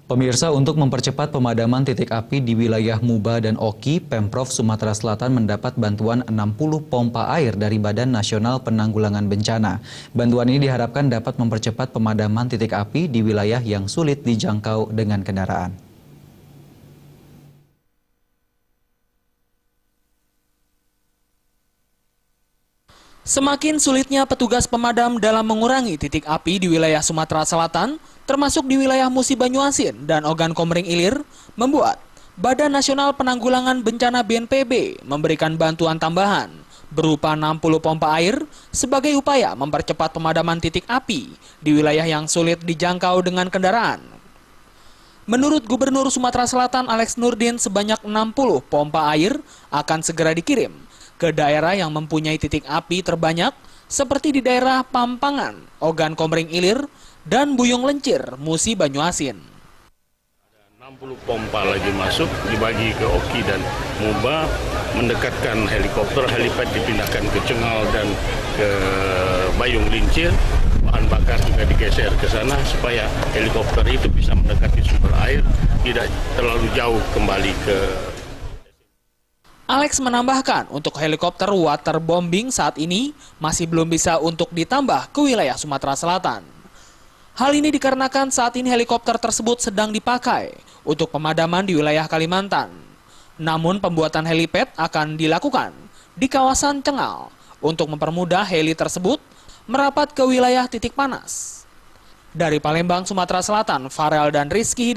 Pemirsa, untuk mempercepat pemadaman titik api di wilayah Muba dan Oki, Pemprov Sumatera Selatan mendapat bantuan 60 pompa air dari Badan Nasional Penanggulangan Bencana. Bantuan ini diharapkan dapat mempercepat pemadaman titik api di wilayah yang sulit dijangkau dengan kendaraan. Semakin sulitnya petugas pemadam dalam mengurangi titik api di wilayah Sumatera Selatan, termasuk di wilayah Musi Banyuasin dan Ogan Komering Ilir, membuat Badan Nasional Penanggulangan Bencana BNPB memberikan bantuan tambahan berupa 60 pompa air sebagai upaya mempercepat pemadaman titik api di wilayah yang sulit dijangkau dengan kendaraan. Menurut Gubernur Sumatera Selatan Alex Nurdin, sebanyak 60 pompa air akan segera dikirim ke daerah yang mempunyai titik api terbanyak seperti di daerah Pampangan, Ogan Komering Ilir, dan Buyung Lencir, Musi Banyuasin. 60 pompa lagi masuk, dibagi ke Oki dan Muba, mendekatkan helikopter, helipad dipindahkan ke Cengal dan ke Buyung Lincir, bahan bakar juga digeser ke sana supaya helikopter itu bisa mendekati sumber air, tidak terlalu jauh kembali ke. Alex menambahkan untuk helikopter waterbombing saat ini masih belum bisa untuk ditambah ke wilayah Sumatera Selatan. Hal ini dikarenakan saat ini helikopter tersebut sedang dipakai untuk pemadaman di wilayah Kalimantan. Namun pembuatan helipad akan dilakukan di kawasan Cengal untuk mempermudah heli tersebut merapat ke wilayah titik panas. Dari Palembang, Sumatera Selatan, Farel dan Rizky